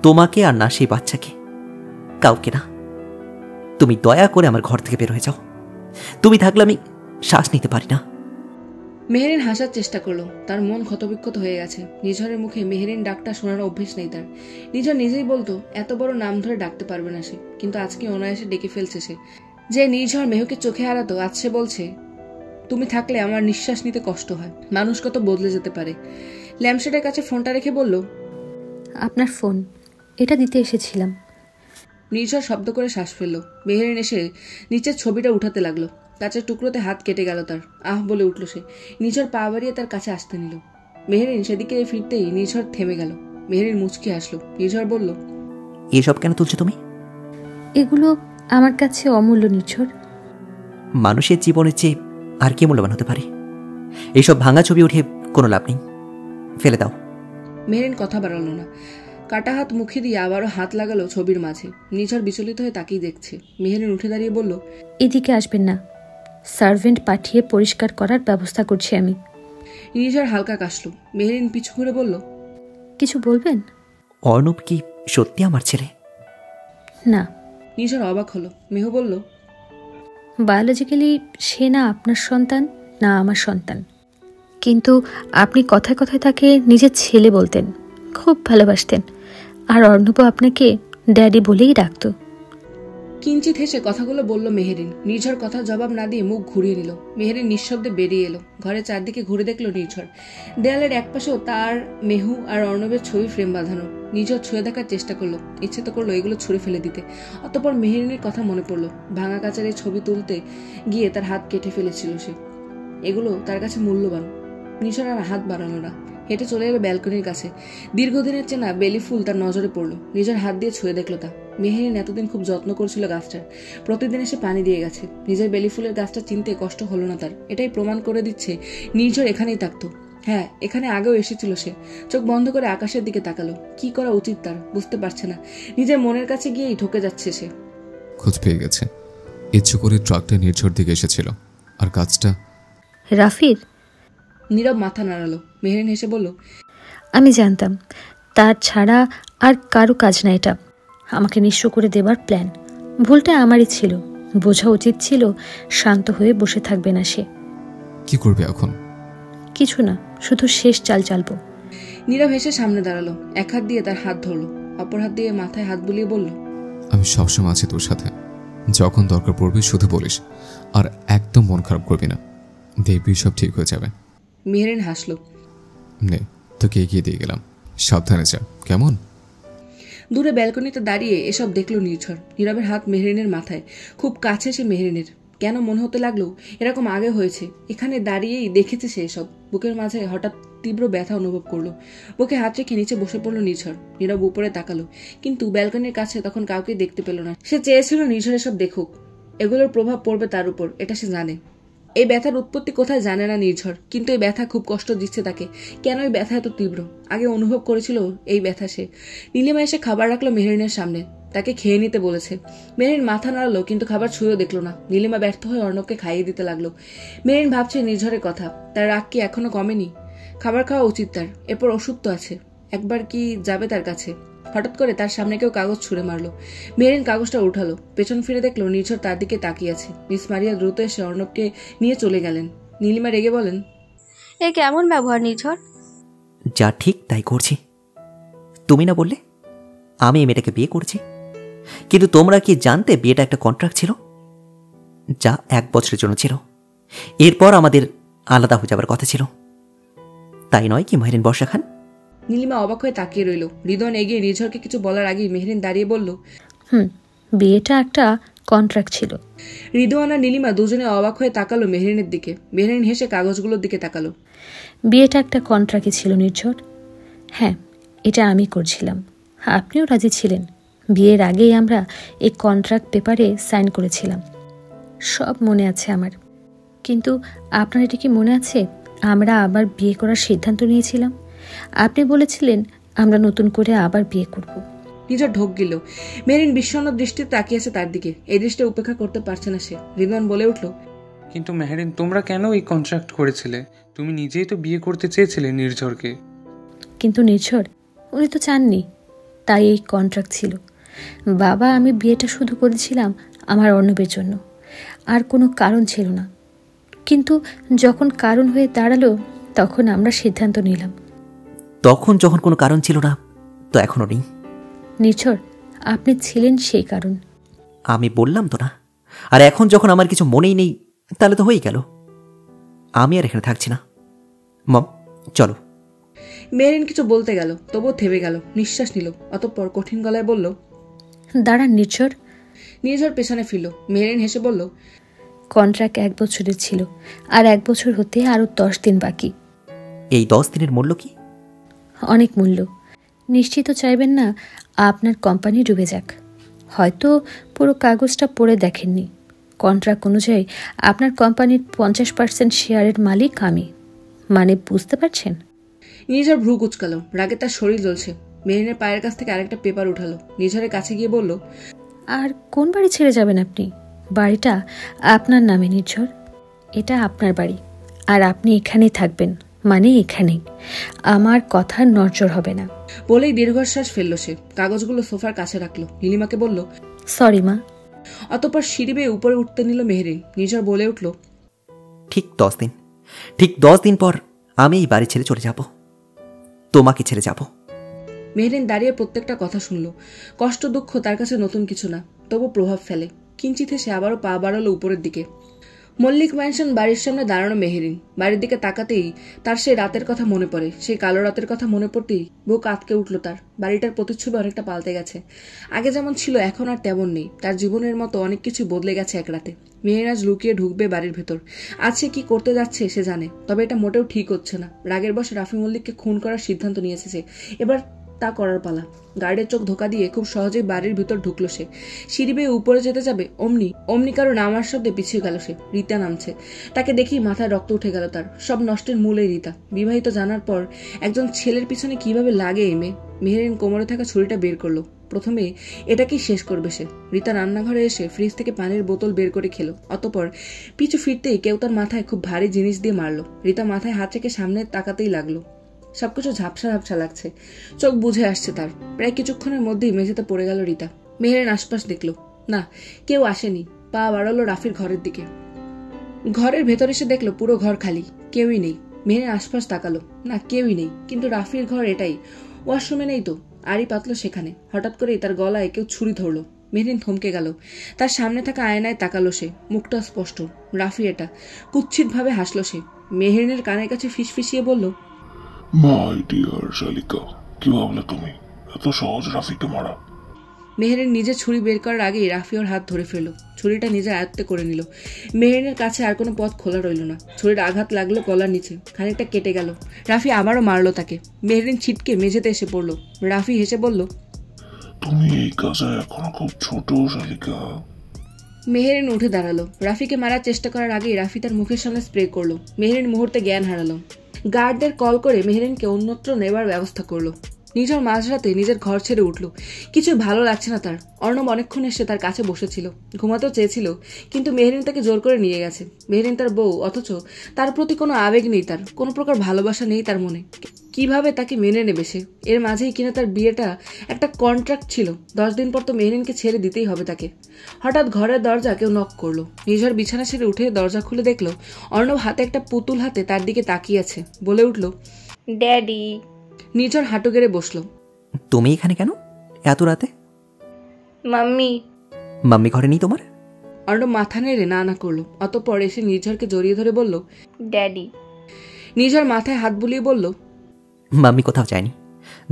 তোমাকে আর না সেই বাচ্চাকে, কাউকে না। তুমি দয়া করে আমার ঘর থেকে বের হয়ে যাও। তুমি থাকলে আমি শ্বাস নিতে পারি না।
মেহেরিন হাসার চেষ্টা করলো। তার মন ক্ষতবিক্ষত হয়ে গেছে। নিঝরের মুখে মেহেরিন ডাকটা শোনার অভ্যেস নেই তার। নিঝর নিজেই বলতো এত বড় নাম ধরে ডাকতে পারবে না সে, কিন্তু আজকে অনায়াসে ডেকে ফেলছে সে। যে নির্ঝর মেহুকে চোখে হারাতো, আজ সে বলছে তুমি থাকলে আমার নিঃশ্বাস নিতে কষ্ট হয়। মানুষ কত বদলে যেতে পারে। ল্যাম্পশেডের কাছে ফোনটা রেখে বলল,
আপনার ফোন, এটা দিতে এসেছিলাম।
নির্ঝর শব্দ করে শ্বাস ফেলল। মেহেরিন এসে নিচের ছবিটা উঠাতে লাগলো। কাচের টুকরোতে হাত কেটে গেল তার। আহ বলে উঠল সে। নিঝর পা বাড়িয়ে তার কাছে আসতে নিল। মেহেরিন সেদিকে ফিরতেই নিঝর থেমে গেল। মেহেরিন মুচকি আসলো। নিঝর বলল,
এসব কেন তুলছো তুমি?
এগুলো আমার কাছে অমূল্য নির্ঝর।
মানুষের জীবনের চেয়ে আর কি মূল্যবান হতে পারে? এইসব ভাঙা ছবি উঠে কোনো লাভ নেই, ফেলে দাও।
মেহেরিন কথা বাড়ালো না। কাটা হাত মুখে দিয়ে আবারও হাত লাগালো ছবির মাঝে। নিঝর বিচলিত হয়ে তাকিয়ে দেখছে। মেহেরিন উঠে দাঁড়িয়ে বলল,
এদিকে আসবেন না, সার্ভেন্ট পাঠিয়ে পরিষ্কার করার ব্যবস্থা করছি আমি।
নিঝর হালকা কাশলো। মেহেরিন পিছু ঘুরে বলল,
কিছু বলবেন?
অর্ণব কি সত্যি আমার ছেলে?
না।
নিঝর অবাক হলো। মেহু বলল,
বায়োলজিক্যালি সে না আপনার সন্তান না আমার সন্তান, কিন্তু আপনি কথায় কথায় তাকে নিজের ছেলে বলতেন, খুব ভালোবাসতেন। আর অর্ণব আপনাকে ড্যাডি বলেই ডাকত।
কিঞ্চিত হেসে কথাগুলো বলল মেহেরিন। নির্ঝর কথা জবাব না দিয়ে মুখ ঘুরিয়ে নিল। মেহেরিন নিঃশব্দে বেরিয়ে এলো। ঘরের চারদিকে ঘুরে দেখলো নির্ঝর। দেয়ালের একপাশেও তার, মেহু আর অর্ণবের ছবি ফ্রেম বাঁধানো। নির্ঝর ছুঁয়ে দেখার চেষ্টা করলো। ইচ্ছে তো করলো এগুলো ছুঁড়ে ফেলে দিতে। অতঃপর মেহেরিনের কথা মনে পড়লো। ভাঙা কাচের এই ছবি তুলতে গিয়ে তার হাত কেটে ফেলেছিল সে। এগুলো তার কাছে মূল্যবান। নির্ঝর আর হাত বাড়ালো না। হেঁটে চলে এলো ব্যালকনির কাছে। দীর্ঘদিনের চেনা বেলি ফুল তার নজরে পড়লো। নিজের হাত দিয়ে ছুঁয়ে দেখলো তা। মেহেরিন এতদিন খুব যত্ন করছিল গাছটার। প্রতিদিন এসে পানি দিয়ে গেছে। নিজের বেলি ফুলের গাছটা চিনতে কষ্ট হলো না তার। এটাই প্রমাণ করে দিচ্ছে নির্ঝর এখানেই থাকতো। হ্যাঁ, এখানে আগেও এসেছিল সে। চোখ বন্ধ করে আকাশের দিকে তাকালো। কি করা উচিত তার বুঝতে পারছে না। নিজের মনের কাছে গিয়েই ঠকে যাচ্ছে সে।
খোঁজ পেয়ে গেছে। ইচ্ছে করে ট্রাকটা নির্ঝর দিকে এসেছিল। আর কাজটা
রাফির।
নীরব মাথা নাড়ালো। মেহেরিন হেসে বলল,
আমি জানতাম তার ছাড়া আর কারো কাজ না এটা। আমাকে নিঃস্ব করে দেবার প্ল্যান। ভুলটা আমারই ছিল। বোঝা উচিত ছিল শান্ত হয়ে বসে থাকবে না সে।
কি করবে এখন?
কিছু না, শুধু শেষ চাল চালবো।
নীরব হেসে সামনে দাঁড়ালো। এক হাত দিয়ে তার হাত ধরলো, অপর হাত দিয়ে মাথায় হাত বুলিয়ে বলল,
আমি সবসময় আছি তোর সাথে। যখন দরকার পড়বে শুধু বলিস, আর একদম মন খারাপ করবি না। দেখবি সব ঠিক হয়ে যাবে।
মেহেরিন হাসলো।
নে, তোকে এগিয়ে দিয়ে গেলাম, সাবধানে যা, কেমন?
দূরে ব্যালকনিতে দাঁড়িয়ে এসব দেখলো নির্ঝর। নীরবের হাত মেহেরিনের মাথায়, খুব কাছে সে মেহেরিনের। কেন মনে হতে লাগলো এরকম আগে হয়েছে, এখানে দাঁড়িয়েই দেখেছে সে এসব। বুকের মাঝে হঠাৎ তীব্র ব্যথা অনুভব করলো। বুকে হাত রেখে নিচে বসে পড়লো নিঝর। নীরব উপরে তাকালো, কিন্তু ব্যালকনির কাছে তখন কাউকে দেখতে পেল না। সে চেয়েছিল নিঝর এসব দেখুক, এগুলোর প্রভাব পড়বে তার উপর, এটা সে জানে। এই ব্যথার উৎপত্তি কোথায় জানে না নির্ঝর, কিন্তু এই ব্যথা খুব কষ্ট দিচ্ছে তাকে। কেন এই ব্যথা এত তীব্র? আগে অনুভব করেছিল এই ব্যথা সে। নীলিমা এসে খাবার রাখলো মেহরিনের সামনে, তাকে খেয়ে নিতে বলেছে। মেহরিন মাথা নাড়ালো, কিন্তু খাবার ছুঁয়েও দেখলো না। নীলিমা ব্যর্থ হয়ে অর্ণবকে খাইয়ে দিতে লাগলো। মেহরিন ভাবছে নির্ঝরের কথা, তার রাগ কি এখনো কমেনি? খাবার খাওয়া উচিত তার, এরপর ওষুধ তো আছে, একবার কি যাবে তার কাছে? হঠাৎ করে তার সামনে কেউ কাগজ ছুঁড়ে মারলো। মেহরিন কাগজটা উঠালো, পেছন ফিরে দেখলো নির্ঝর তার দিকে তাকিয়ে আছে। মিস মারিয়া দ্রুত এসে অর্ণবকে নিয়ে চলে গেলেন। নীলিমা রেগে বলেন,
এ কেমন ব্যবহার নিঝর?
যা ঠিক তাই করছি। তুমি না বললে আমি এই মেয়েটাকে বিয়ে করছি? কিন্তু তোমরা কি জানতে বিয়েটা একটা কন্ট্রাক্ট ছিল, যা 1 বছরের জন্য ছিল। এরপর আমাদের আলাদা হয়ে যাবার কথা ছিল, তাই নয় কি মেহরিন বর্ষা খান?
নীলিমা অবাক হয়ে তাকিয়ে রইল। রিদওয়ান এগিয়ে নির্ঝরকে কিছু বলার আগেই মেহরিন দাঁড়িয়ে বলল,
বিয়েটা একটা কন্ট্রাক্ট ছিল।
রিদওয়ান আর নীলিমা দুজনে অবাক হয়ে তাকালো মেহরিনের দিকে। মেহরিন হেসে কাগজগুলোর দিকে তাকালো।
বিয়েটা একটা কন্ট্রাক্টই ছিল নির্ঝর। হ্যাঁ, এটা আমি করছিলাম, আপনিও রাজি ছিলেন। বিয়ের আগেই আমরা এই কন্ট্রাক্ট পেপারে সাইন করেছিলাম, সব মনে আছে আমার। কিন্তু আপনার এটা কি মনে আছে আমরা আবার বিয়ে করার সিদ্ধান্ত নিয়েছিলাম? আপনি বলেছিলেন আমরা নতুন করে আবার বিয়ে করব।
নির্ঝর ঢোক গেল। মেহরিন বিষণ্ণ দৃষ্টিতে তাকিয়েছে তার দিকে। এই দৃষ্টি উপেক্ষা করতে পারছে না সে। রিদওয়ান বলে উঠল,
কিন্তু মেহরিন, তোমরা কেন এই কন্ট্রাক্ট করেছিলে? তুমি নিজেই তো বিয়ে করতে চেয়েছিলে নির্ঝরকে।
কিন্তু নির্ঝর উনি তো চাননি, তাই এই কন্ট্রাক্ট ছিল। বাবা, আমি বিয়েটা শুধু করেছিলাম আমার অর্ণবের জন্য, আর কোনো কারণ ছিল না। কিন্তু যখন কারণ হয়ে দাঁড়ালো তখন আমরা সিদ্ধান্ত নিলাম।
তখন যখন কোনো কারণ ছিল না, তো এখনো নেই।
নির্ঝর, আপনি ছিলেন সেই কারণ।
আমি বললাম তো না। আর এখন যখন আমার কিছু মনেই নেই, তাহলে তো হয়েই গেল। আমি আর এখানে থাকছি না। মম, চলো।
মেহরিন কিছু বলতে গেল, তবুও থেমে গেল, নিঃশ্বাস নিল। অতঃপর কঠিন গলায় বলল,
দাঁড়ান নির্ঝর।
নির্ঝর পেছনে ফিরল। মেহরিন হেসে বলল,
কন্ট্রাক্ট 1 বছরের ছিল, আর 1 বছর হতে আরো 10 দিন বাকি।
এই 10 দিনের মূল্য কি?
অনেক মূল্য। নিশ্চিত চাইবেন না আপনার কোম্পানি ডুবে যাক। হয়তো পুরো কাগজটা পড়ে দেখেননি। কন্ট্রাক্ট অনুযায়ী আপনার কোম্পানির 50% শেয়ারের মালিক আমি। মানে বুঝতে পারছেন?
নির্ঝর ভ্রু কুচকালো, রাগে তার শরীর জ্বলছে। মেহরিনের পায়ের কাছ থেকে আরেকটা পেপার উঠালো। নির্ঝরের কাছে গিয়ে বলল,
আর কোন বাড়ি ছেড়ে যাবেন আপনি? বাড়িটা আপনার নামে নির্ঝর, এটা আপনার বাড়ি, আর আপনি এখানেই থাকবেন, মানে এখানেই। আমার কথার নড়চড় হবে না।
বলেই দীর্ঘশ্বাস ফেললো সে। কাগজগুলো সোফার কাছে রাখলো। নীলিমাকে বলল,
সরি মা।
অতঃপর সিঁড়ি বেয়ে উপরে উঠতে নিল মেহরিন। নির্ঝর বলে উঠল,
ঠিক 10 দিন। ঠিক 10 দিন পর আমি এই বাড়ি ছেড়ে চলে যাব, তোমাকে ছেড়ে যাব।
মেহরিন দাঁড়িয়ে প্রত্যেকটা কথা শুনল। কষ্ট দুঃখ তার কাছে নতুন কিছু না, তবু প্রভাব ফেলে। কিঞ্চিত সে আবারও পা বাড়ালো উপরের দিকে। মল্লিক ম্যানশন বাড়ির সামনে দাঁড়ানো মেহরিন। বাড়ির দিকে তাকাতেই তার সেই রাতের কথা মনে পড়ে। সেই কালো রাতের কথা মনে পড়তেই বুক আটকে উঠল তার। বাড়িটার প্রতিচ্ছবি অনেকটা পাল্টে গেছে। আগে যেমন ছিল এখন আর তেমন নেই। তার জীবনের মতো অনেক কিছু বদলে গেছে এক রাতে। মেহের আজ লুকিয়ে ঢুকবে বাড়ির ভেতর। আজ সে কি করতে যাচ্ছে সে জানে, তবে এটা মোটেও ঠিক হচ্ছে না। রাগের বশে রাফি মল্লিককে খুন করার সিদ্ধান্ত নিয়েছে সে। এবার তা করার পালা। গার্ডের চোখ ধোকা দিয়ে খুব সহজেই বাড়ির ভিতর ঢুকলো সে। সিঁড়ি বেয়ে উপরে যেতে যাবে অমনি কারো নামার শব্দে পিছিয়ে গেল সে। রীতা নামছে। তাকে দেখেই মাথায় রক্ত উঠে গেল তার। সব নষ্টের মূলে রীতা। বিবাহিত জানার পর একজন ছেলের পিছনে কিভাবে লাগে এই মেয়ে। মেহেরিন কোমরে থাকা ছুরিটা বের করলো। প্রথমে এটাকেই শেষ করবে সে। রীতা রান্নাঘরে এসে ফ্রিজ থেকে পানির বোতল বের করে খেলো। অতঃপর পিছু ফিরতেই কেউ তার মাথায় খুব ভারী জিনিস দিয়ে মারলো। রীতা মাথায় হাত রেখে সামনে তাকাতেই লাগলো। সবকিছু ঝাপসা ঝাপসা লাগছে। চোখ বুঝে আসছে তার। প্রায় কিছুক্ষণের মধ্যেই মেঝেতে পড়ে গেল রীতা। মেহেরিন আশপাশ দেখলো, না কেউ আসেনি। পা বাড়ালো রাফির ঘরের দিকে। ঘরের ভেতর এসে দেখলো পুরো ঘর খালি, কেউই নেই। মেহেরিন আশপাশ তাকালো, না কেউই নেই। কিন্তু রাফির ঘর এটাই, ওয়াশরুমে নেই তো। আড়ি পাতলো সেখানে। হঠাৎ করেই তার গলায় কেউ ছুরি ধরলো। মেহেরিন থমকে গেল। তার সামনে থাকা আয়নায় তাকালো সে। মুখটা স্পষ্ট, রাফি এটা। কুৎসিত ভাবে হাসলো সে। মেহেরিনের কানের কাছে ফিসফিসিয়ে বলল,
মাই ডিয়ার শালিকা, কি ভাবলে তুমি? এত সহজ রাফিকে মারা?
মেহেরিন নিজের ছুরি বের করার আগেই রাফি ওর হাত ধরে ফেলল, ছুরিটা নিজের আয়ত্তে করে নিল। মেহেরিনের কাছে আর কোনো পথ খোলা রইল না। ছুরির আঘাত লাগলো গলার নিচে, খানিকটা কেটে গেল। রাফি আবারও মারলো তাকে। মেহেরিন ছিটকে মেঝেতে এসে পড়ল। রাফি হেসে বলল,
তুমি এই কাজে এখনো খুব ছোট শালিকা।
মেহেরিন উঠে দাঁড়ালো। রাফিকে মারার চেষ্টা করার আগেই রাফি তার মুখের সামনে স্প্রে করলো। মেহেরিন মুহূর্তে জ্ঞান হারালো। গার্ডদের কল করে মেহেরিনকে অন্যত্র নেবার ব্যবস্থা করলো। নিজের মাঝরাতে নিজের ঘর ছেড়ে উঠল। কিছু ভালো লাগছে না তার। অর্ণব অনেকক্ষণ এসে তার কাছে বসেছিল, ঘুমাতেও চেয়েছিল, কিন্তু মেহেরিন তাকে জোর করে নিয়ে গেছে। মেহেরিন তার বউ, অথচ তার প্রতি কোনো আবেগ নেই, তার কোনো প্রকার ভালোবাসা নেই তার মনে। কিভাবে তাকে মেনে নেবে সে? এর মাঝেই কিনা তার বিয়েটা একটা কন্ট্রাক্ট ছিল। 10 দিন পর তো মেহেরিনকে ছেড়ে দিতেই হবে তাকে। হঠাৎ ঘরের দরজা কেউ নক করলো। নিঝড় বিছানা ছেড়ে উঠে দরজা খুলে দেখলো অর্ণব হাতে একটা পুতুল হাতে তার দিকে তাকিয়ে আছে। বলে উঠল,
ড্যাডি।
নিঝড় হাঁটু গেড়ে বসলো।
তুমি এখানে কেন এত রাতে?
মাম্মি।
মাম্মি ঘরে নেই তোমার?
অর্ণব মাথা নেড়ে না না করলো। অতঃপর এসে নিঝড়কে জড়িয়ে ধরে বলল,
ড্যাডি।
নিঝড় মাথায় হাত বুলিয়ে বলল,
মাম্মি কোথাও যায়নি,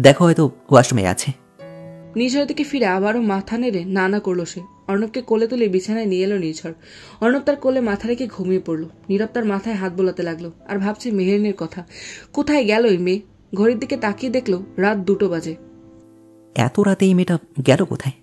দেখো হয়তো ওয়াশরুমে আছে।
নিঝড়ের দিকে ফিরে আবারও মাথা নেড়ে না না করলো সে। অর্ণবকে কোলে তুলে বিছানায় নিয়ে এলো নিঝড়। অর্ণব তার কোলে মাথা রেখে ঘুমিয়ে পড়লো। নীরব তার মাথায় হাত বোলাতে লাগলো আর ভাবছে মেহেরিনের কথা। কোথায় গেল এই মেয়ে? ঘড়ির দিকে তাকিয়ে দেখলো রাত 2টো বাজে।
এত রাতে এই মেয়েটা গেল কোথায়?